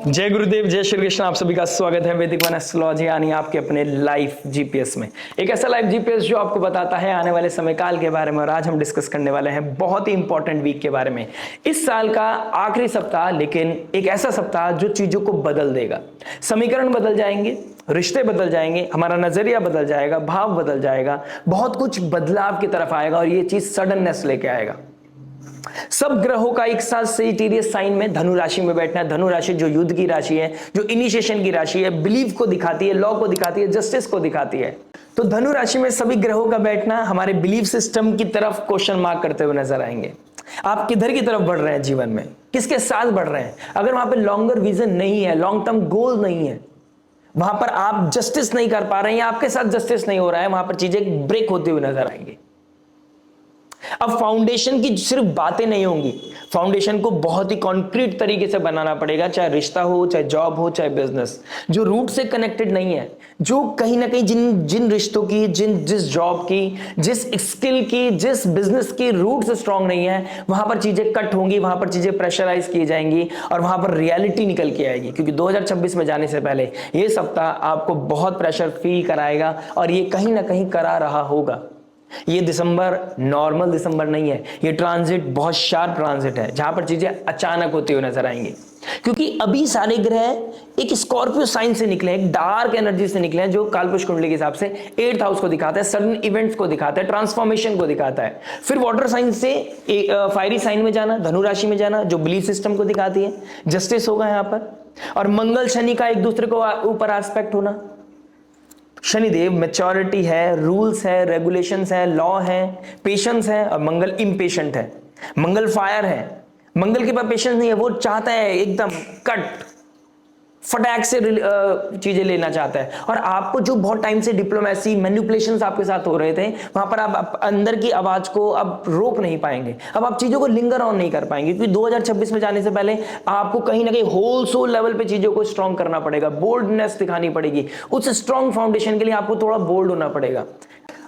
जय गुरुदेव, जय श्री कृष्ण। आप सभी का स्वागत है वैदिक वन एस्ट्रोलॉजी यानी आपके अपने लाइफ जीपीएस में। एक ऐसा लाइफ जीपीएस जो आपको बताता है आने वाले समय काल के बारे में। और आज हम डिस्कस करने वाले हैं बहुत ही इंपॉर्टेंट वीक के बारे में। इस साल का आखिरी सप्ताह, लेकिन एक ऐसा सप्ताह जो चीजों को बदल देगा। समीकरण बदल जाएंगे, रिश्ते बदल जाएंगे, हमारा नजरिया बदल जाएगा, भाव बदल जाएगा, बहुत कुछ बदलाव की तरफ आएगा और ये चीज सडननेस लेके आएगा। सब ग्रहों का एक साथ सेजिटेरियस साइन में धनु राशि में बैठना है। धनु राशि जो युद्ध की राशि है, जो इनिशिएशन की राशि है, बिलीफ को दिखाती है, लॉ को दिखाती है, जस्टिस को दिखाती है। तो धनु राशि में सभी ग्रहों का बैठना हमारे बिलीफ सिस्टम की तरफ क्वेश्चन मार्क करते हुए नजर आएंगे। आप किधर की तरफ बढ़ रहे हैं जीवन में, किसके साथ बढ़ रहे हैं। अगर वहां पर लॉन्गर विजन नहीं है, लॉन्ग टर्म गोल नहीं है, वहां पर आप जस्टिस नहीं कर पा रहे हैं या आपके साथ जस्टिस नहीं हो रहा है, वहां पर चीजें ब्रेक होते हुए नजर आएंगी। अब फाउंडेशन की सिर्फ बातें नहीं होंगी, फाउंडेशन को बहुत ही कॉन्क्रीट तरीके से बनाना पड़ेगा। चाहे रिश्ता हो, चाहे जॉब हो, चाहे बिजनेस, जो रूट से कनेक्टेड नहीं है, जो कहीं ना कहीं जिन रिश्तों की, जिस जॉब की, जिस स्किल की, जिस बिजनेस की रूट से स्ट्रांग नहीं है, वहां पर चीजें कट होंगी, वहां पर चीजें प्रेशराइज की जाएंगी और वहां पर रियलिटी निकल के आएगी। क्योंकि 2026 में जाने से पहले यह सप्ताह आपको बहुत प्रेशर फील कराएगा और ये कहीं ना कहीं करा रहा होगा। ये दिसंबर नॉर्मल दिसंबर नहीं है, ये ट्रांजिट बहुत शार्प ट्रांजिट है, जहां पर चीजें अचानक होती हुई नजर आएंगी। क्योंकि अभी सारे ग्रह एक स्कॉर्पियो साइन से निकले, एक डार्क एनर्जी से निकले हैं, जो कालपुरुष कुंडली के हिसाब से 8th हाउस को दिखाता है, सडन इवेंट्स को दिखाता है, ट्रांसफॉर्मेशन को दिखाता है। फिर वाटर साइन से फायरी साइन में जाना, धनु राशि में जाना, जो बिलीफ सिस्टम को दिखाती है, जस्टिस होगा यहां पर। और मंगल शनि का एक दूसरे को ऊपर एस्पेक्ट होना। शनिदेव मैच्योरिटी है, रूल्स है, रेगुलेशंस है, लॉ है, पेशेंस है, और मंगल इम्पेशेंट है। मंगल फायर है, मंगल के पास पेशेंस नहीं है, वो चाहता है एकदम कट फटाक से चीजें लेना चाहता है। और आपको जो बहुत टाइम से डिप्लोमेसी मैनिपुलेशंस आपके साथ हो रहे थे, वहां पर आप अंदर की आवाज को अब रोक नहीं पाएंगे, अब आप चीजों को लिंगर ऑन नहीं कर पाएंगे। क्योंकि 2026 में जाने से पहले आपको कहीं ना कहीं होल सोल लेवल पे चीजों को स्ट्रांग करना पड़ेगा, बोल्डनेस दिखानी पड़ेगी। उस स्ट्रांग फाउंडेशन के लिए आपको थोड़ा बोल्ड होना पड़ेगा।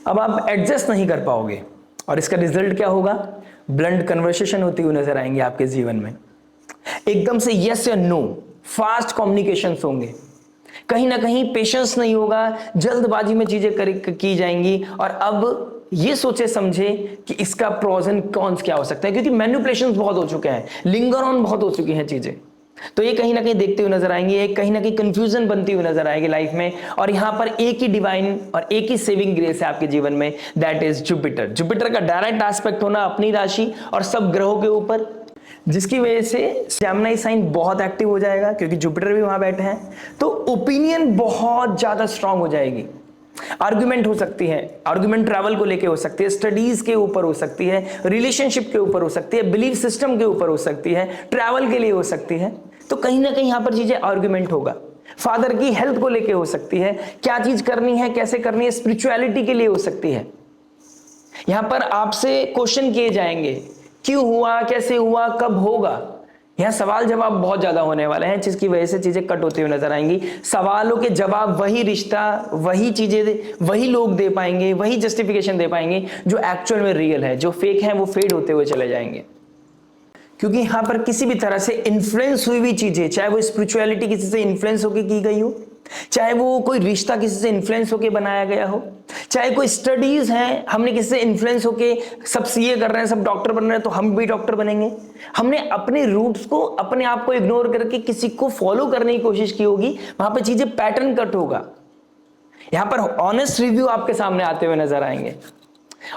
अब आप एडजस्ट नहीं कर पाओगे और इसका रिजल्ट क्या होगा? ब्लंट कन्वर्सेशन होती हुई नजर आएंगे आपके जीवन में। एकदम से यस या नो, फास्ट कम्युनिकेशंस होंगे, कहीं ना कहीं पेशेंस नहीं होगा, जल्दबाजी में चीजें की जाएंगी। और अब ये सोचे समझे कि इसका प्रोज एंड कॉन्स क्या हो सकता है, क्योंकि मैनिपुलेशंस बहुत हो चुके हैं, लिंगर ऑन बहुत हो चुकी हैं चीजें। तो ये कहीं ना कहीं देखते हुए नजर आएंगे, एक कहीं ना कहीं कंफ्यूजन बनती हुई नजर आएगी लाइफ में। और यहां पर एक ही डिवाइन और एक ही सेविंग ग्रेस है आपके जीवन में, दैट इज जुपिटर। जुपिटर का डायरेक्ट एस्पेक्ट होना अपनी राशि और सब ग्रहों के ऊपर, जिसकी वजह से जेमिनी साइन बहुत एक्टिव हो जाएगा, क्योंकि जुपिटर भी वहां बैठे हैं। तो ओपिनियन बहुत ज्यादा स्ट्रांग हो जाएगी। आर्गुमेंट हो सकती है, आर्गुमेंट ट्रैवल को लेके हो सकती है, स्टडीज के ऊपर हो सकती है, रिलेशनशिप के ऊपर हो सकती है, बिलीफ सिस्टम के ऊपर हो सकती है, ट्रैवल के लिए हो सकती है। तो कहीं ना कहीं यहां पर चीजें आर्गुमेंट होगा। फादर की हेल्थ को लेके हो सकती है, क्या चीज करनी है, कैसे करनी है, स्पिरिचुअलिटी के लिए हो सकती है। यहां पर आपसे क्वेश्चन किए जाएंगे, क्यों हुआ, कैसे हुआ, कब होगा। यहां सवाल जवाब बहुत ज्यादा होने वाले हैं, जिसकी वजह से चीजें कट होती हुई नजर आएंगी। सवालों के जवाब वही रिश्ता, वही चीजें, वही लोग दे पाएंगे, वही जस्टिफिकेशन दे पाएंगे जो एक्चुअल में रियल है। जो फेक है वो फेड होते हुए चले जाएंगे। क्योंकि यहां पर किसी भी तरह से इन्फ्लुएंस हुई हुई चीजें, चाहे वो स्पिरिचुअलिटी किसी से इन्फ्लुएंस होकर की गई हो, चाहे वो कोई रिश्ता किसी से इन्फ्लुएंस होकर बनाया गया हो, चाहे कोई स्टडीज हैं, हमने किसी से इन्फ्लुएंस होके सब सीए कर रहे हैं, सब डॉक्टर बन रहे हैं, तो हम भी डॉक्टर बनेंगे। हमने अपने रूट्स को, अपने आप को इग्नोर करके किसी को फॉलो करने की कोशिश की होगी, वहां पे चीजें पैटर्न कट होगा। यहां पर ऑनेस्ट रिव्यू आपके सामने आते हुए नजर आएंगे।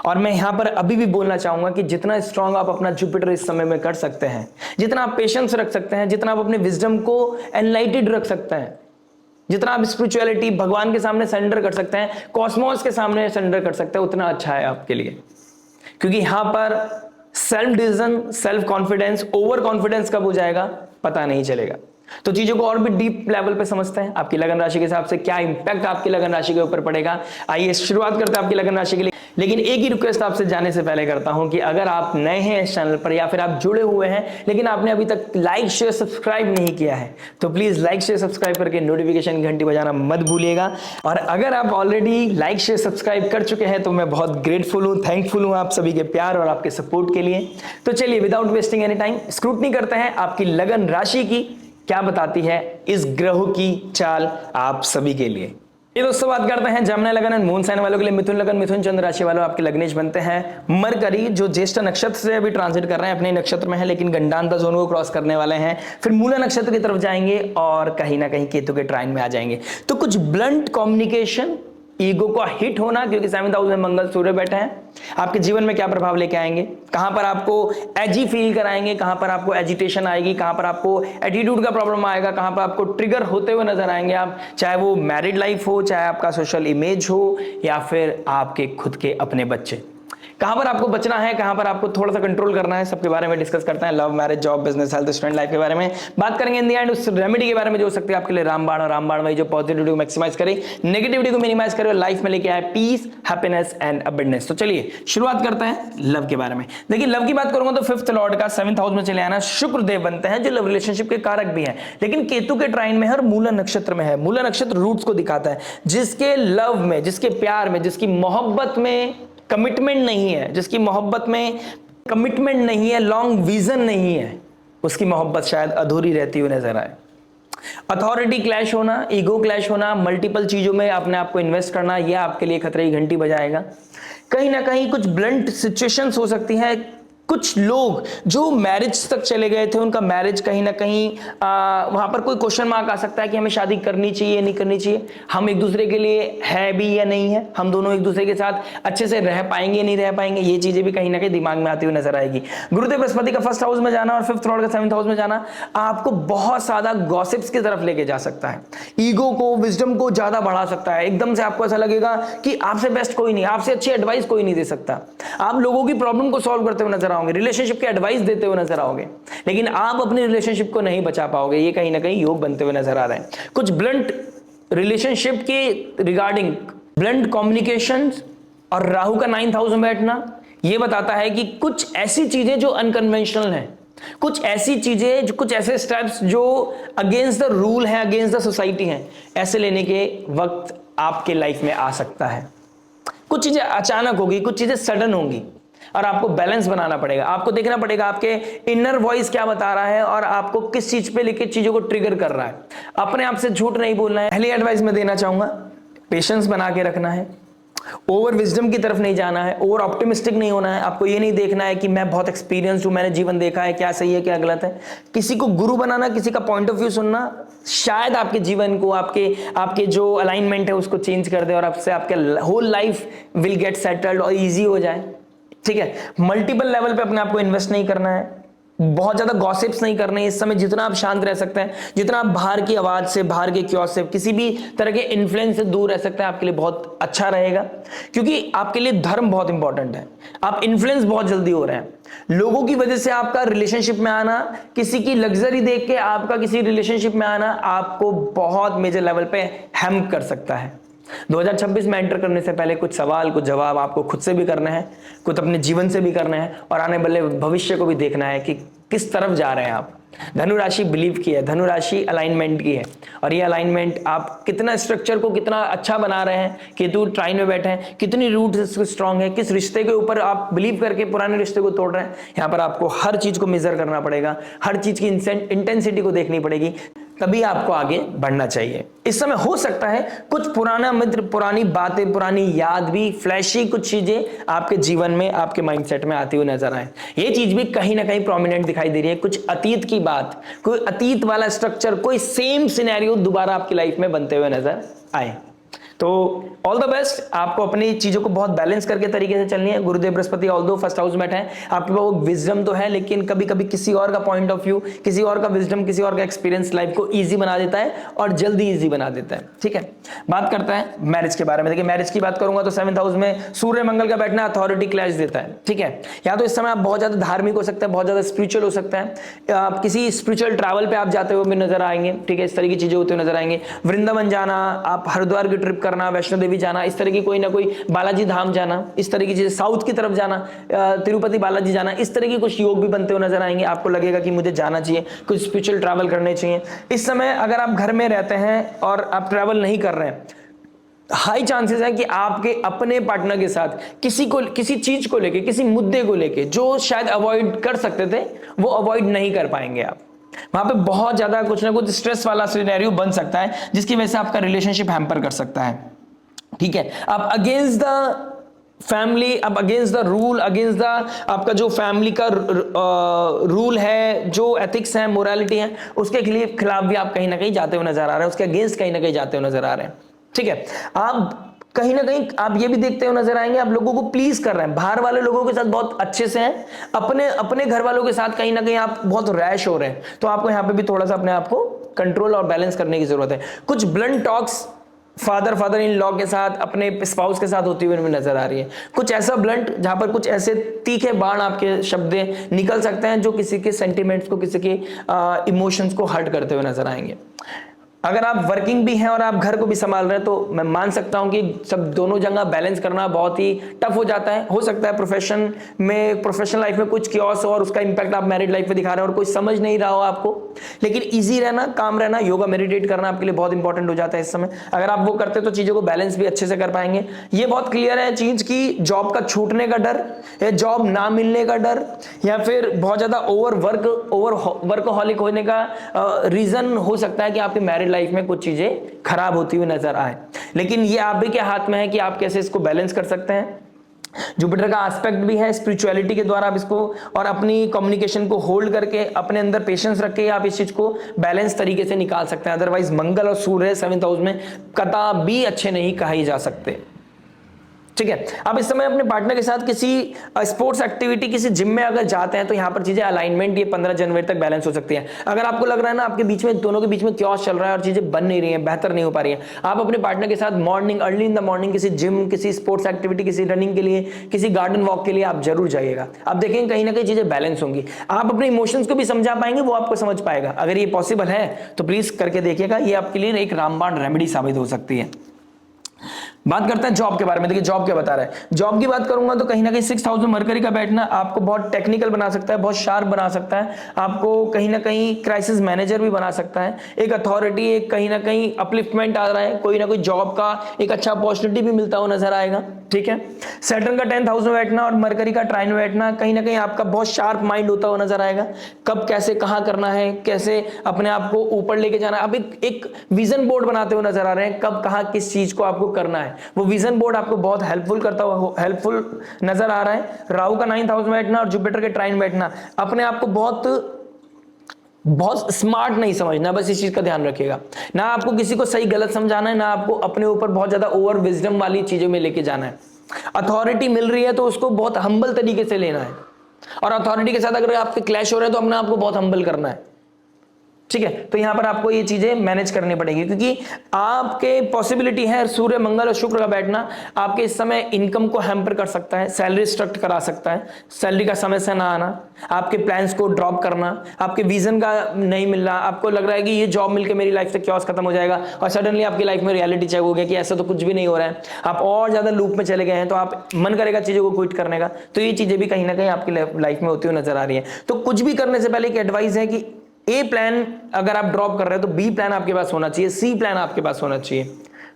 और मैं यहां पर अभी भी बोलना चाहूंगा कि जितना स्ट्रांग आप अपना जुपिटर इस समय में कर सकते हैं, जितना आप पेशेंस रख सकते हैं, जितना आप अपने विजडम को एनलाइटेड रख सकते हैं, जितना आप स्पिरिचुअलिटी भगवान के सामने सरेंडर कर सकते हैं, कॉस्मोस के सामने सरेंडर कर सकते हैं, उतना अच्छा है आपके लिए। क्योंकि यहां पर self decision, self confidence, over confidence कब हो जाएगा पता नहीं चलेगा। तो चीजों को और भी डीप लेवल पे समझते हैं, आपकी लगन राशि के हिसाब से क्या इंपैक्ट आपकी लगन राशि के ऊपर पड़ेगा। आइए शुरुआत करते हैं आपकी लगन राशि के लिए। लेकिन एक ही रिक्वेस्ट आपसे जाने से पहले करता हूं कि अगर आप नए हैं इस चैनल पर या फिर आप जुड़े हुए हैं लेकिन आपने अभी तक लाइक शेयर सब्सक्राइब नहीं किया है, तो प्लीज लाइक शेयर सब्सक्राइब करके नोटिफिकेशन घंटी बजाना मत भूलिएगा। और अगर आप ऑलरेडी लाइक शेयर सब्सक्राइब कर चुके हैं तो मैं बहुत ग्रेटफुल हूं, थैंकफुल हूं आप सभी के प्यार और आपके सपोर्ट के लिए। तो चलिए without wasting any time scrutiny करते हैं आपकी लगन राशि की क्या बताती है इस ग्रह की चाल आप सभी के लिए। ये दोस्तों बात करते हैं जमना लगन एंड मून साइन वालों के लिए। मिथुन लगन, मिथुन चंद्र राशि वालों आपके लग्नेश बनते हैं मरकरी, जो ज्येष्ठ नक्षत्र से अभी ट्रांजिट कर रहे हैं, अपने नक्षत्र में है लेकिन गंडांता जोन को क्रॉस करने वाले हैं, फिर मूला नक्षत्र की तरफ जाएंगे और कहीं ना कहीं केतु के ट्राइन में आ जाएंगे। तो कुछ ब्लंट कम्युनिकेशन, ईगो का हिट होना, क्योंकि 7th हाउस में मंगल सूर्य बैठे हैं, आपके जीवन में क्या प्रभाव लेके आएंगे, कहां पर आपको एजी फील कराएंगे, कहां पर आपको एजिटेशन आएगी, कहां पर आपको एटीट्यूड का प्रॉब्लम आएगा, कहां पर आपको ट्रिगर होते हुए नजर आएंगे आप, चाहे वो मैरिड लाइफ हो, चाहे आपका सोशल इमेज हो, या फिर आपके खुद के अपने बच्चे। कहां पर आपको बचना है, कहां पर आपको थोड़ा सा कंट्रोल करना है, सबके बारे में डिस्कस करते हैं। Love, marriage, job, business, health, student life के बारे में बात करेंगे इन द एंड। उस रेमेडी के बारे में जो हो सकती है आपके लिए रामबाण, और रामबाण वही जो पॉजिटिविटी को मैक्सिमाइज करे, नेगेटिविटी को मिनिमाइज करे और लाइफ में लेके आए पीस, हैप्पीनेस एंड अबंडेंस। तो चलिए शुरुआत करते हैं लव के बारे में। देखिए लव की बात करूंगा तो 5th लॉर्ड का 7th हाउस में चले आना शुक्रदेव बनते हैं, जो लव रिलेशनशिप के कारक भी हैं, लेकिन केतु के ट्राइन में है और मूला नक्षत्र में है। मूला नक्षत्र रूट्स को दिखाता है, जिसके लव में, जिसके प्यार में, जिसकी मोहब्बत में कमिटमेंट नहीं है, जिसकी मोहब्बत में कमिटमेंट नहीं है, लॉन्ग विजन नहीं है, उसकी मोहब्बत शायद अधूरी रहती हुई नजर आए। अथॉरिटी क्लैश होना, ईगो क्लैश होना, मल्टीपल चीजों में अपने आप को इन्वेस्ट करना, यह आपके लिए खतरे की घंटी बजाएगा। कहीं ना कहीं कुछ ब्लंट सिचुएशंस हो सकती है। कुछ लोग जो मैरिज तक चले गए थे, उनका मैरिज कहीं ना कहीं वहां पर कोई क्वेश्चन मार्क आ सकता है कि हमें शादी करनी चाहिए नहीं करनी चाहिए, हम एक दूसरे के लिए है भी या नहीं है, हम दोनों एक दूसरे के साथ अच्छे से रह पाएंगे नहीं रह पाएंगे, ये चीजें भी कहीं ना कहीं दिमाग में आती हुई नजर आएगी। गुरुदेव बृहस्पति का 1st हाउस में जाना और 5th लॉर्ड का 7th हाउस में जाना आपको बहुत ज्यादा गॉसिप्स की तरफ लेके जा सकता है, ईगो को, विजडम को ज्यादा बढ़ा सकता है। एकदम से आपको ऐसा लगेगा कि आपसे बेस्ट कोई नहीं, आपसे अच्छी एडवाइस कोई नहीं दे सकता, आप लोगों की प्रॉब्लम को सॉल्व करते हुए नजर आओगे, रिलेशनशिप के एडवाइस देते हुए नजर आओगे, लेकिन आप अपने रिलेशनशिप को नहीं बचा पाओगे। ये कहीं ना कहीं योग बनते हुए नजर आ रहे हैं। कुछ ब्लंट रिलेशनशिप के रिगार्डिंग ब्लंट कम्युनिकेशन और राहु का 9th हाउस में बैठना यह बताता है कि कुछ ऐसी चीजें जो अनकन्वेंशनल हैं, कुछ ऐसी चीजें जो, कुछ ऐसे स्टेप्स जो अगेंस्ट द रूल है, अगेंस्ट द सोसाइटी है, ऐसे लेने के वक्त आपके लाइफ में आ सकता है। कुछ चीजें अचानक होगी, कुछ चीजें सडन होंगी और आपको बैलेंस बनाना पड़ेगा। आपको देखना पड़ेगा आपके इनर वॉइस क्या बता रहा है और आपको किस चीज पे लेके चीजों को ट्रिगर कर रहा है। अपने आप से झूठ नहीं बोलना है। पहली एडवाइस मैं देना चाहूंगा, पेशेंस बना के रखना है, ओवर विजडम की तरफ नहीं जाना है, ओवर ऑप्टिमिस्टिक नहीं होना है। आपको ये नहीं देखना है कि मैं बहुत एक्सपीरियंस हूं, मैंने जीवन देखा है, क्या सही है क्या गलत है। किसी को गुरु बनाना, किसी का पॉइंट ऑफ व्यू सुनना शायद आपके जीवन को, आपके जो अलाइनमेंट है उसको चेंज कर दे और आपसे आपके whole life will get settled और ईजी हो जाए। ठीक है, मल्टीपल लेवल पे अपने आप को इन्वेस्ट नहीं करना है, बहुत ज्यादा गॉसिप्स नहीं करने। इस समय जितना आप शांत रह सकते हैं, जितना आप बाहर की आवाज से, बाहर के क्योस से, किसी भी तरह के इन्फ्लुएंस से दूर रह सकते हैं, आपके लिए बहुत अच्छा रहेगा, क्योंकि आपके लिए धर्म बहुत इंपॉर्टेंट है। आप इन्फ्लुएंस बहुत जल्दी हो रहे हैं लोगों की वजह से। आपका रिलेशनशिप में आना, किसी की लग्जरी देख के आपका किसी रिलेशनशिप में आना आपको बहुत मेजर लेवल पे हेम्प कर सकता है। 2026 में एंटर करने से पहले कुछ सवाल, कुछ जवाब आपको खुद से भी करने हैं, कुछ अपने जीवन से भी करने हैं और आने वाले भविष्य को भी देखना है कि किस तरफ जा रहे हैं आप। धनु राशि बिलीव की है, धनु राशि अलाइनमेंट की है और ये अलाइनमेंट आप कितना स्ट्रक्चर को कितना अच्छा बना रहे हैं, केतु ट्राइन में बैठे हैं, कितनी रूट स्ट्रांग है, किस रिश्ते के ऊपर आप बिलीव करके पुराने रिश्ते को तोड़ रहे हैं। यहाँ पर आपको हर चीज को मेजर करना पड़ेगा, हर चीज की इंटेंसिटी को देखनी पड़ेगी, तभी आपको आगे बढ़ना चाहिए। इस समय हो सकता है कुछ पुराना मित्र, पुरानी बातें, पुरानी याद भी, फ्लैशी कुछ चीजें आपके जीवन में, आपके माइंडसेट में आती हुई नजर आए। ये चीज भी कहीं ना कहीं प्रोमिनेंट दिखाई दे रही है। कुछ अतीत की बात, कोई अतीत वाला स्ट्रक्चर, कोई सेम सिनेरियो दोबारा आपकी लाइफ में बनते हुए नजर आए। तो ऑल द बेस्ट, आपको अपनी चीजों को बहुत बैलेंस करके तरीके से चलनी है। गुरुदेव बृहस्पति ऑल्दो 1st हाउस में बैठे हैं, आपके पास वो विजडम तो है, लेकिन कभी कभी किसी और का पॉइंट ऑफ व्यू, किसी और का विजडम, किसी और का एक्सपीरियंस लाइफ को इजी बना देता है और जल्दी इजी बना देता है। ठीक है, बात करते हैं मैरिज के बारे में। देखिए मैरिज की बात करूंगा तो 7th हाउस में सूर्य मंगल का बैठना अथॉरिटी क्लैश देता है। ठीक है, या तो इस समय आप बहुत ज्यादा धार्मिक हो सकते हैं, बहुत ज्यादा स्पिरिचुअल हो सकते हैं, आप किसी स्पिरिचुअल ट्रैवल पे आप जाते हुए भी नजर आएंगे। ठीक है, इस तरह की चीजें होते हुए नजर आएंगे। वृंदावन जाना, आप हरिद्वार की ट्रिप करना, वैष्णो देवी जाना, इस तरह की कोई ना कोई बालाजी धाम जाना, इस तरह की चीजें, साउथ की तरफ जाना, तिरुपति बालाजी जाना, इस तरह की कुछ योग भी बनते हुए नजर आएंगे। आपको लगेगा कि मुझे जाना चाहिए, कुछ स्पिरिचुअल ट्रैवल करने चाहिए। इस समय अगर आप घर में रहते हैं और आप ट्रैवल नहीं कर रहे हैं, हाई चांसेस है कि आपके अपने पार्टनर के साथ किसी चीज को लेके, किसी मुद्दे को लेके जो शायद अवॉइड कर सकते थे, वो अवॉइड नहीं कर पाएंगे आप। वहां पे बहुत ज्यादा कुछ ना कुछ स्ट्रेस वाला सिनेरियो बन सकता है, जिसकी वजह से आपका रिलेशनशिप हैम्पर कर सकता है। ठीक है, आप अगेंस्ट द फैमिली, अब against the rule, against the आपका जो फैमिली का रूल है, जो एथिक्स है, मोरालिटी है, उसके खिलाफ भी आप कहीं ना कहीं जाते हुए नजर आ रहे हैं, उसके अगेंस्ट कहीं ना कहीं जाते हुए नजर आ रहे हैं। ठीक है, आप कहीं ना कहीं आप ये भी देखते हुए नजर आएंगे, आप लोगों को प्लीज कर रहे हैं, बाहर वाले लोगों के साथ बहुत अच्छे से हैं, अपने अपने घर वालों के साथ कहीं ना कहीं आप बहुत रैश हो रहे हैं। तो आपको यहां पे भी थोड़ा सा अपने आप को कंट्रोल और बैलेंस करने की जरूरत है। कुछ blunt talks father in law के साथ, अपने स्पाउस के साथ होती हुई नजर आ रही है। कुछ ऐसा ब्लंट जहां पर कुछ ऐसे तीखे बाण आपके शब्द निकल सकते हैं जो किसी के सेंटिमेंट्स को, किसी के इमोशंस को हर्ट करते हुए नजर आएंगे। अगर आप वर्किंग भी हैं और आप घर को भी संभाल रहे हैं, तो मैं मान सकता हूं कि सब दोनों जगह बैलेंस करना बहुत ही टफ हो जाता है। हो सकता है प्रोफेशन में, प्रोफेशनल लाइफ में कुछ कियोस हो और उसका इंपैक्ट आप मैरिड लाइफ में दिखा रहे हो और कोई समझ नहीं रहा हो आपको, लेकिन इजी रहना, काम रहना, योगा मेडिटेट करना आपके लिए बहुत इंपॉर्टेंट हो जाता है इस समय। अगर आप वो करते तो चीजों को बैलेंस भी अच्छे से कर पाएंगे। ये बहुत क्लियर है चीज की, जॉब का छूटने का डर या जॉब ना मिलने का डर या फिर बहुत ज्यादा ओवर वर्कहॉलिक होने का रीजन हो सकता है कि आपके मैरिड लाइफ में कुछ चीजें खराब होती हुई नजर आए। लेकिन ये आप भी के हाथ में है कि आप कैसे इसको बैलेंस कर सकते हैं। जुपिटर का एस्पेक्ट भी है, स्पिरिचुअलिटी के द्वारा आप इसको और अपनी कम्युनिकेशन को होल्ड करके, अपने अंदर पेशेंस रख के आप इस चीज को बैलेंस तरीके से निकाल सकते हैं। अदरवाइज मंगल और सूर्य 7th हाउस में कतई अच्छे नहीं कहे जा सकते। ठीक है, अब इस समय अपने पार्टनर के साथ किसी स्पोर्ट्स एक्टिविटी, किसी जिम में अगर जाते हैं तो यहां पर चीजें अलाइनमेंट ये 15 जनवरी तक बैलेंस हो सकती है। अगर आपको लग रहा है ना आपके बीच में, दोनों के बीच में क्योस चल रहा है और चीजें बन नहीं रही हैं, बेहतर नहीं हो पा रही हैं, आप अपने पार्टनर के साथ morning, early in the morning किसी जिम, किसी स्पोर्ट्स एक्टिविटी, किसी रनिंग के लिए, किसी गार्डन वॉक के लिए आप जरूर जाइएगा। आप देखेंगे कहीं ना कहीं चीजें बैलेंस होंगी, आप अपने इमोशंस को भी समझा पाएंगे, वो आपको समझ पाएगा। अगर ये पॉसिबल है तो प्लीज करके देखिएगा, ये आपके लिए एक रामबाण रेमेडी साबित हो सकती है। बात करते हैं जॉब के बारे में। देखिए जॉब क्या बता रहा है, जॉब की बात करूंगा तो कहीं ना कहीं 6th हाउस में मरकरी का बैठना आपको बहुत टेक्निकल बना सकता है, बहुत शार्प बना सकता है, आपको कहीं ना कहीं क्राइसिस मैनेजर भी बना सकता है, एक अथॉरिटी, एक कहीं ना कहीं अपलिफ्टमेंट आ रहा है, कोई ना कोई जॉब का एक अच्छा अपॉर्चुनिटी भी मिलता हुआ नजर आएगा। ठीक है, सैटर्न का 10th हाउस में बैठना और मरकरी का ट्राइन में बैठना कहीं ना कहीं आपका बहुत शार्प माइंड होता हुआ नजर आएगा, कब कैसे कहां करना है, कैसे अपने आप को ऊपर लेके जाना है। आप एक विजन बोर्ड बनाते हुए नजर आ रहे हैं, कब कहां किस चीज को आपको करना है, वो विजन बोर्ड आपको बहुत हेल्पफुल करता हुआ, हेल्पफुल नजर आ रहा है। राहु का 9th हाउस में बैठना और जुपिटर के ट्राइन बैठना, अपने आप को बहुत स्मार्ट नहीं समझना, बस इस चीज का ध्यान रखिएगा। ना आपको किसी को सही गलत समझाना है, ना आपको अपने ऊपर बहुत ज्यादा ओवर विजडम वाली चीजों में लेके जाना है। अथॉरिटी मिल रही है तो उसको बहुत हम्बल तरीके से लेना है, और अथॉरिटी के साथ अगर आपके क्लैश हो रहे हैं तो अपने आपको बहुत हम्बल करना है। ठीक है, तो यहां पर आपको ये चीजें मैनेज करनी पड़ेगी, क्योंकि आपके पॉसिबिलिटी है सूर्य, मंगल और शुक्र का बैठना आपके इस समय इनकम को हैम्पर कर सकता है, सैलरी स्ट्रक्ट करा सकता है, सैलरी का समय से ना आना, आपके प्लान्स को ड्रॉप करना, आपके विजन का नहीं मिलना, आपको लग रहा है कि ये जॉब मिलकर मेरी लाइफ से क्योस खत्म हो जाएगा और सडनली आपकी लाइफ में रियलिटी चेक हो गया कि ऐसा तो कुछ भी नहीं हो रहा है, आप और ज्यादा लूप में चले गए हैं, तो आप मन करेगा चीजों को क्विट करने का। तो ये चीजें भी कहीं ना कहीं आपकी लाइफ में होती हुई नजर आ रही है। तो कुछ भी करने से पहले एक एडवाइस है कि ए प्लान अगर आप ड्रॉप कर रहे हो तो बी प्लान आपके पास होना चाहिए, सी प्लान आपके पास होना चाहिए,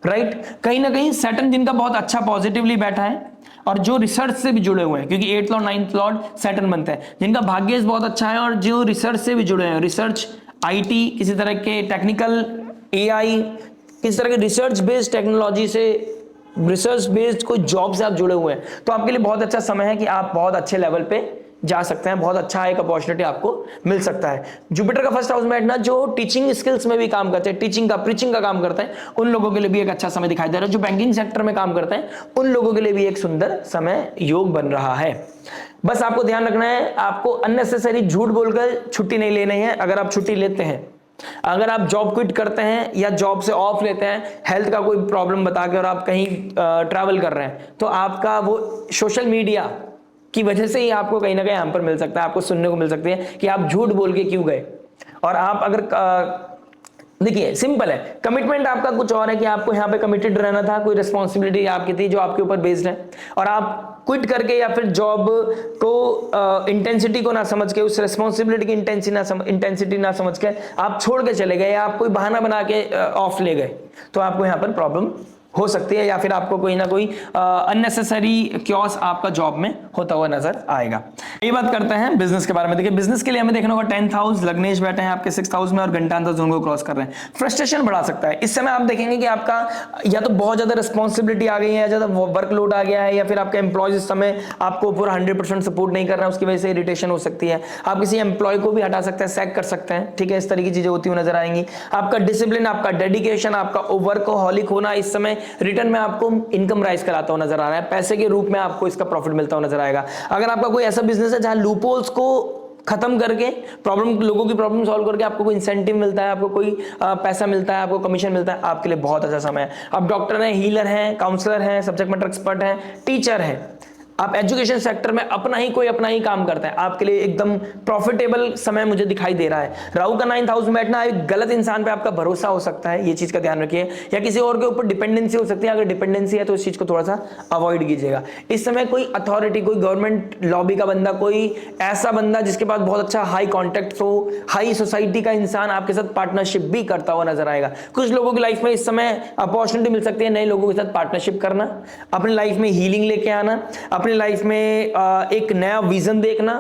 राइट। कहीं ना कहीं सैटर्न जिनका बहुत अच्छा पॉजिटिवली बैठा है और जो रिसर्च से भी जुड़े हुए हैं, क्योंकि 8th और 9th लॉर्ड सैटर्न बनते हैं, जिनका भाग्य बहुत अच्छा है और जो रिसर्च से भी जुड़े हैं, रिसर्च, आईटी, किसी तरह के टेक्निकल, एआई, किसी तरह के रिसर्च बेस्ड टेक्नोलॉजी से, रिसर्च बेस्ड कोई जॉब से आप जुड़े हुए हैं, तो आपके लिए बहुत अच्छा समय है कि आप बहुत अच्छे लेवल पे जा सकते हैं, बहुत अच्छा एक अपॉर्चुनिटी आपको मिल सकता है। जुपिटर का 1st हाउस में बैठना जो टीचिंग स्किल्स में भी काम करते हैं, टीचिंग का, प्रीचिंग का काम करते हैं, उन लोगों के लिए भी एक अच्छा समय दिखाई दे रहा है। जो बैंकिंग सेक्टर में काम करते हैं उन लोगों के लिए भी एक सुंदर समय योग बन रहा है। बस आपको ध्यान रखना है, आपको अननेसेसरी झूठ बोलकर छुट्टी नहीं लेनी है। अगर आप छुट्टी लेते हैं, अगर आप जॉब क्विट करते हैं या जॉब से ऑफ लेते हैं, हेल्थ का कोई प्रॉब्लम बता के और आप कहीं ट्रैवल कर रहे हैं, तो आपका वो सोशल मीडिया की वजह से ही आपको कहीं ना कहीं यहाँ पर मिल सकता है, आपको सुनने को मिल सकती है कि आप झूठ बोल के क्यों गए। और आप अगर देखिए सिंपल है, कमिटमेंट आपका कुछ और है कि आपको यहाँ पे कमिटेड रहना था, कोई रिस्पॉन्सिबिलिटी आपकी थी जो आपके ऊपर बेस्ड है, और आप क्विट करके या फिर जॉब को इंटेंसिटी को ना समझ के, उस रिस्पॉन्सिबिलिटी की इंटेंसिटी ना समझ के आप छोड़ के चले गए, या आप कोई बहाना बना के ऑफ ले गए, तो आपको यहाँ पर प्रॉब्लम हो सकती है, या फिर आपको कोई ना कोई अननेसेसरी क्योस आपका जॉब में होता हुआ नजर आएगा। ये बात करते हैं बिजनेस के बारे में। देखिए बिजनेस के लिए हमें देखना होगा 10th हाउस, लग्नेश बैठे हैं आपके 6th हाउस में और घंटांतर जोन को क्रॉस कर रहे हैं। फ्रस्ट्रेशन बढ़ा सकता है इस समय। आप देखेंगे कि आपका या तो बहुत ज्यादा रिस्पॉन्सिबिलिटी आ गई है, या ज्यादा वर्कलोड आ गया है, या फिर आपके एम्प्लॉयज इस समय आपको पूरा 100% सपोर्ट नहीं कर रहा है, उसकी वजह से इरिटेशन हो सकती है। आप किसी एम्प्लॉय को भी हटा सकते हैं, सैक कर सकते हैं, ठीक है, इस तरह की चीजें होती हुई नजर आएंगी। आपका डिसिप्लिन, आपका डेडिकेशन, आपका वर्कहोलिक होना इस समय रिटर्न में आपको इनकम राइज कराता हुआ नजर आ रहा है, पैसे के रूप में आपको इसका प्रॉफिट मिलता हुआ नजर आएगा। अगर आपका कोई ऐसा बिजनेस है जहां लूपहोल्स को खत्म करके लोगों की प्रॉब्लम सॉल्व करके आपको कोई इंसेंटिव मिलता है, आपको कोई पैसा मिलता है, आपको कमीशन मिलता है, आपके लिए बहुत अच्छा समय है। आप डॉक्टर हैं, हीलर हैं, काउंसलर हैं, सब्जेक्ट मैटर एक्सपर्ट हैं, टीचर हैं, आप एजुकेशन सेक्टर में अपना ही काम करते हैं, आपके लिए एकदम प्रॉफिटेबल समय मुझे दिखाई दे रहा है। राहु का 9th हाउस में बैठना एक गलत इंसान पे आपका भरोसा हो सकता है, ये चीज का ध्यान रखिए, या किसी और के ऊपर डिपेंडेंसी हो सकती है। अगर डिपेंडेंसी है तो इस चीज को थोड़ा सा अवॉइड कीजिएगा। इस समय कोई अथॉरिटी, कोई गवर्नमेंट लॉबी का बंदा, कोई ऐसा बंदा जिसके पास बहुत अच्छा हाई कॉन्टेक्ट हो, हाई सोसाइटी का इंसान आपके साथ पार्टनरशिप भी करता हुआ नजर आएगा। कुछ लोगों की लाइफ में इस समय अपॉर्चुनिटी मिल सकती है नए लोगों के साथ पार्टनरशिप करना, अपनी लाइफ में हीलिंग लेके आना, अपनी लाइफ में एक नया विजन देखना,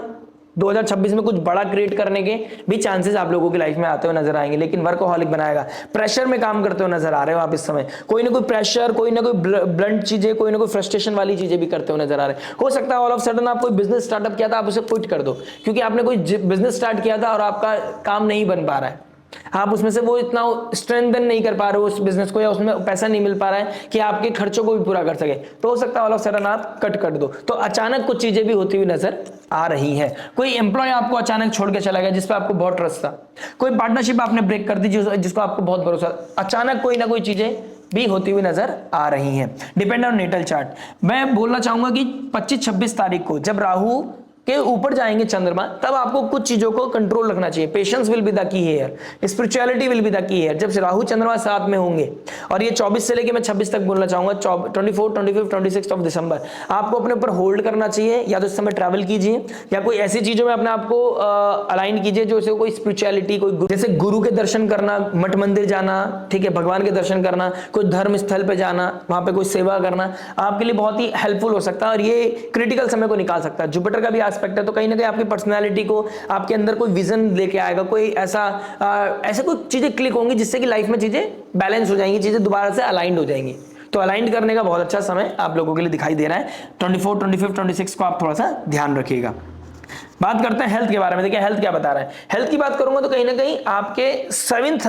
2026 में कुछ बड़ा क्रिएट करने के भी चांसेस आप लोगों की लाइफ में आते हुए नजर आएंगे। लेकिन वर्कहोलिक बनाएगा, प्रेशर में काम करते हुए नजर आ रहे हो आप इस समय, कोई ना कोई प्रेशर, कोई ना कोई ब्लंट चीजें, कोई ना कोई फ्रस्ट्रेशन वाली चीजें भी करते हुए नजर आ रहे हैं। हो सकता है ऑल ऑफ सडन आप कोई बिजनेस स्टार्टअप किया था, आप उसे क्विट कर दो, क्योंकि आपने कोई बिजनेस स्टार्ट किया था और आपका काम नहीं बन पा रहा है, आप उसमें से वो इतना स्ट्रेंथन नहीं कर पा रहे हो उस बिजनेस को, या उसमें पैसा नहीं मिल पा रहा है कि आपके खर्चों को भी पूरा कर सके, तो हो सकता है ऑल ऑफ सडन आप कट कर दो। तो अचानक कुछ चीजें भी होती हुई नजर आ रही है। कोई एम्प्लॉय आपको अचानक छोड़ के चला गया जिस पर आपको बहुत ट्रस्ट था, कोई पार्टनरशिप आपने ब्रेक कर दी जिसको आपको बहुत भरोसा, अचानक कोई ना कोई चीजें भी होती हुई नजर आ रही हैं। Depend on natal chart. मैं बोलना चाहूंगा कि 25-26 तारीख को जब राहु के ऊपर जाएंगे चंद्रमा, तब आपको कुछ चीजों को कंट्रोल रखना चाहिए। Patience will be the key here, spirituality will be the key here. जब राहु चंद्रमा साथ में होंगे, और ये 24 से लेके मैं 26 तक बोलना चाहूंगा, 24, 25, 26 ऑफ दिसंबर, आपको अपने ऊपर होल्ड करना चाहिए। या तो इस समय ट्रैवल कीजिए, या कोई ऐसी चीजों में अपने आप को अलाइन कीजिए जो कोई स्पिरिचुअलिटी, कोई जैसे गुरु के दर्शन करना, मठ मंदिर जाना, ठीक है, भगवान के दर्शन करना, कोई धर्म स्थल पे जाना, वहां पे कोई सेवा करना आपके लिए बहुत ही हेल्पफुल हो सकता है, और ये क्रिटिकल समय को निकाल सकता है। जुपिटर का भी एस्पेक्ट है, तो कहीं ना कहीं आपकी पर्सनालिटी को, आपके अंदर कोई विजन लेके आएगा, कोई ऐसे कोई चीजें क्लिक होंगी जिससे कि लाइफ में चीजें बैलेंस हो जाएंगी, चीजें दोबारा से अलाइंड हो जाएंगी। तो अलाइंड करने का बहुत अच्छा समय आप लोगों के लिए दिखाई दे रहा है। 24, 25, 26 को आप थोड़ा सा ध्यान रखिएगा। बात करते हैं हेल्थ के बारे में। देखिए हेल्थ क्या बता रहा है। हेल्थ की बात करूंगा तो कहीं ना कहीं आपके 7th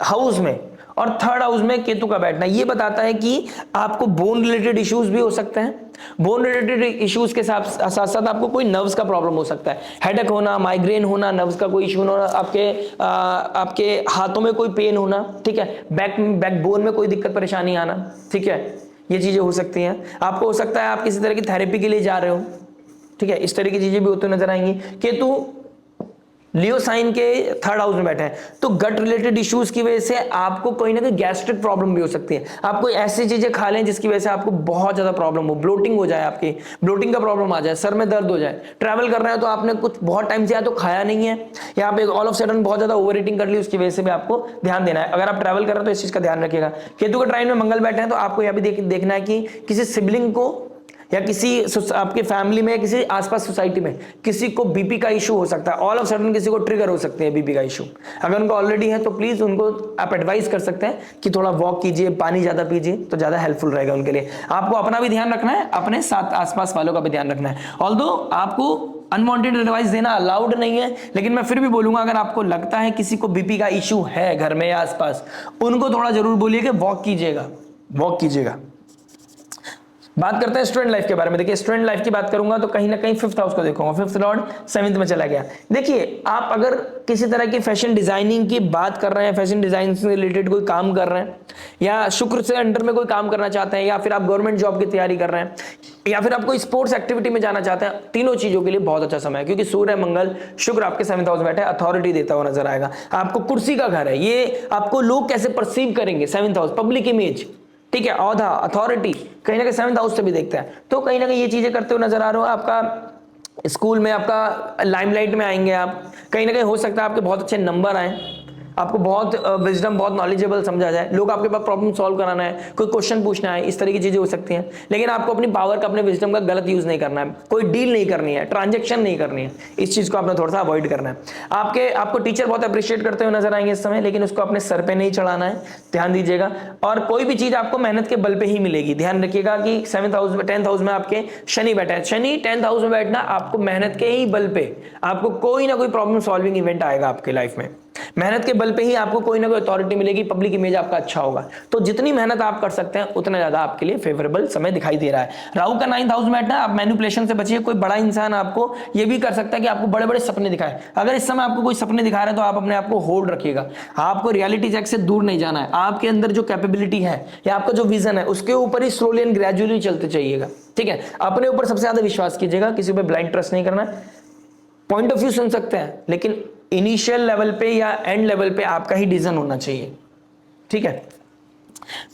हाउस में और 3rd हाउस में केतु का बैठना ये बताता है कि आपको बोन रिलेटेड इश्यूज भी हो सकते हैं। बोन रिलेटेड इश्यूज के साथ साथ आपको कोई नर्व्स का प्रॉब्लम हो सकता है, हेडेक होना, माइग्रेन होना, नर्व्स का कोई इशू होना, आपके हाथों में कोई पेन होना, ठीक है, बैक बोन में कोई दिक्कत परेशानी आना, ठीक है, ये चीजें हो सकती हैं। आपको हो सकता है आप किसी तरह की थेरेपी के लिए जा रहे हो, ठीक है, इस तरह की चीजें भी होती नजर आएंगी। केतु लियो साइन के 3rd हाउस में बैठा है, तो गट रिलेटेड इश्यूज की वजह से आपको कोई ना कोई गैस्ट्रिक प्रॉब्लम भी हो सकती है। आप कोई ऐसी चीजें खा लें जिसकी वजह से आपको बहुत ज्यादा प्रॉब्लम हो, ब्लोटिंग हो जाए, आपकी ब्लोटिंग का प्रॉब्लम आ जाए, सर में दर्द हो जाए। ट्रैवल कर रहे हैं तो आपने कुछ बहुत टाइम से या तो खाया नहीं है, या आप ऑल ऑफ सडन बहुत ज्यादा ओवर ईटिंग कर ली, उसकी वजह से भी आपको ध्यान देना है। अगर आप ट्रैवल कर रहे हैं तो इस चीज का ध्यान रखिएगा। केतु के ट्राइन में मंगल बैठे हैं, तो आपको यह भी देखना है कि किसी सिबलिंग को या किसी आपके फैमिली में, किसी आसपास सोसाइटी में किसी को बीपी का इशू हो सकता है। ऑल ऑफ सडन किसी को ट्रिगर हो सकते हैं बीपी का इशू। अगर उनको ऑलरेडी है तो प्लीज उनको आप एडवाइस कर सकते हैं कि थोड़ा वॉक कीजिए, पानी ज्यादा पीजिए, तो ज्यादा हेल्पफुल रहेगा उनके लिए। आपको अपना भी ध्यान रखना है, अपने साथ आसपास वालों का भी ध्यान रखना है। ऑल्दो आपको अनवांटेड एडवाइस देना अलाउड नहीं है, लेकिन मैं फिर भी बोलूंगा, अगर आपको लगता है किसी को बीपी का इशू है घर में या आसपास, उनको थोड़ा जरूर बोलिए कि वॉक कीजिएगा। बात करते हैं स्टूडेंट लाइफ के बारे में। देखिए स्टूडेंट लाइफ की बात करूंगा तो कहीं ना कहीं 5th हाउस को देखूंगा, 5th लॉर्ड 7th में चला गया। देखिए आप अगर किसी तरह की फैशन डिजाइनिंग की बात कर रहे हैं, फैशन डिजाइन से रिलेटेड कोई काम कर रहे हैं, या शुक्र से अंडर में कोई काम करना चाहते हैं, या फिर आप गवर्नमेंट जॉब की तैयारी कर रहे हैं, या फिर आप कोई स्पोर्ट्स एक्टिविटी में जाना चाहते हैं, तीनों चीजों के लिए बहुत अच्छा समय है, क्योंकि सूर्य मंगल शुक्र आपके 7th हाउस में बैठे, अथॉरिटी देता हुआ नजर आएगा। आपको कुर्सी का घर है, ये आपको लोग कैसे परसीव करेंगे, 7th हाउस पब्लिक इमेज, ठीक है, औधा, अथॉरिटी, कहीं ना कहीं 7th हाउस से भी देखता है। तो कहीं ना कहीं ये चीजें करते हुए नजर आ रहे हो। आपका स्कूल में आपका लाइमलाइट में आएंगे आप, कहीं ना कहीं हो सकता है आपके बहुत अच्छे नंबर आए, आपको बहुत विजडम, बहुत नॉलेजेबल समझा जाए, लोग आपके पास प्रॉब्लम सॉल्व कराना है, कोई क्वेश्चन पूछना है, इस तरह की चीजें हो सकती हैं। लेकिन आपको अपनी पावर का, अपने विजडम का गलत यूज नहीं करना है, कोई डील नहीं करनी है, ट्रांजेक्शन नहीं करनी है, इस चीज को आपने थोड़ा सा अवॉइड करना है। आपको टीचर बहुत अप्रिशिएट करते हुए नजर आएंगे इस समय, लेकिन उसको अपने सर पे नहीं चढ़ाना है, ध्यान दीजिएगा। और कोई भी चीज आपको मेहनत के बल पे ही मिलेगी। ध्यान रखिएगा कि 7th हाउस में, 10th हाउस में आपके शनि बैठा है, शनि 10th हाउस में बैठना आपको मेहनत के ही बल पे आपको कोई ना कोई प्रॉब्लम सॉल्विंग इवेंट आएगा आपके लाइफ में। मेहनत के बल पे ही आपको कोई ना कोई अथॉरिटी मिलेगी, पब्लिक इमेज आपका अच्छा होगा। तो जितनी मेहनत आप कर सकते हैं उतना ज्यादा आपके लिए फेवरेबल समय दिखाई दे रहा है। राहु का 9th हाउस में बैठना, आप मैनिपुलेशन से बचिए। कोई बड़ा इंसान आपको ये भी कर सकता है कि आपको बड़े बड़े सपने दिखाए। अगर इस समय आपको कोई सपने दिखा रहा है तो आप अपने आप को होल्ड रखिएगा। आपको रियलिटी चेक से दूर नहीं जाना है। आपके अंदर जो कैपेबिलिटी है या आपका जो विजन है उसके ऊपर ही स्लोली एंड ग्रेजुअली चलते चाहिएगा, ठीक है। अपने ऊपर सबसे ज्यादा विश्वास कीजिएगा, किसी पर ब्लाइंड ट्रस्ट नहीं करना। पॉइंट ऑफ व्यू सुन सकते हैं, लेकिन इनिशियल लेवल पे या एंड लेवल पे आपका ही डिसीजन होना चाहिए, ठीक है।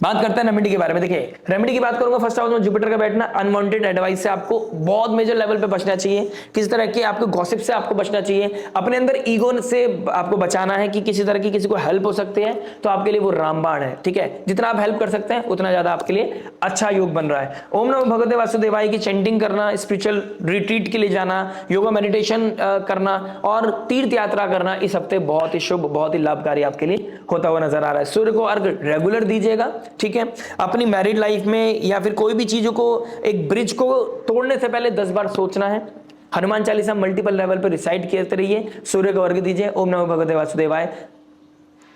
बात करते हैं रेमेडी के बारे में। देखिए, रेमेडी की बात करूंगा, फर्स्ट हाउस में जुपिटर का बैठना, अनवांटेड एडवाइस से आपको बहुत मेजर लेवल पे बचना चाहिए। किसी तरह की आपको गॉसिप से आपको बचना चाहिए। अपने अंदर ईगो से आपको बचाना है कि किसी तरह की किसी को हेल्प हो सकती है तो आपके लिए वो रामबाण है, ठीक है। जितना आप हेल्प कर सकते हैं उतना ज्यादा आपके लिए अच्छा योग बन रहा है। ओम नमो भगवते वासुदेवाय की चैंटिंग करना, स्पिरिचुअल रिट्रीट के लिए जाना, योगा मेडिटेशन करना और तीर्थ यात्रा करना इस हफ्ते बहुत ही शुभ, बहुत ही लाभकारी आपके लिए होता हुआ नजर आ रहा है। सूर्य को अर्घ रेगुलर दीजिएगा, ठीक है। अपनी मैरिड लाइफ में या फिर कोई भी चीजों को, एक ब्रिज को तोड़ने से पहले 10 बार सोचना है। हनुमान चालीसा मल्टीपल लेवल पर रिसाइट करते रहिए। सूर्य को अर्घ दीजिए। ओम नमो भगवते वासुदेवाय।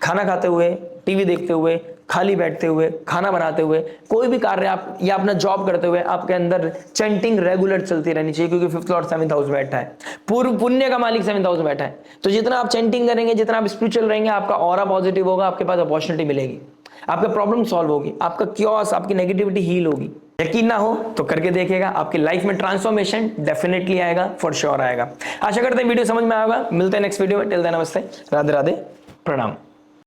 खाना खाते हुए, टीवी देखते हुए, खाली बैठते हुए, खाना बनाते हुए, कोई भी कार्य आप या अपना जॉब करते हुए आपके अंदर चैंटिंग रेगुलर चलती रहनी चाहिए, क्योंकि 5th और 7th हाउस में बैठा है। पूर्व पुण्य का मालिक 7th हाउस में बैठा है। तो जितना आप चैंटिंग करेंगे, जितना आप स्पिरिचुअल रहेंगे, आपका ऑरा पॉजिटिव होगा, आपके पास अपॉर्चुनिटी मिलेगी, आपका प्रॉब्लम सॉल्व होगी, आपका क्योस, आपकी नेगेटिविटी हील होगी। यकीन ना हो तो करके देखिएगा, आपकी लाइफ में ट्रांसफॉर्मेशन डेफिनेटली आएगा, फॉर श्योर आएगा। आशा करते हैं वीडियो समझ में आएगा। मिलते हैं नेक्स्ट वीडियो में। टिल देन नमस्ते, राधे राधे, प्रणाम।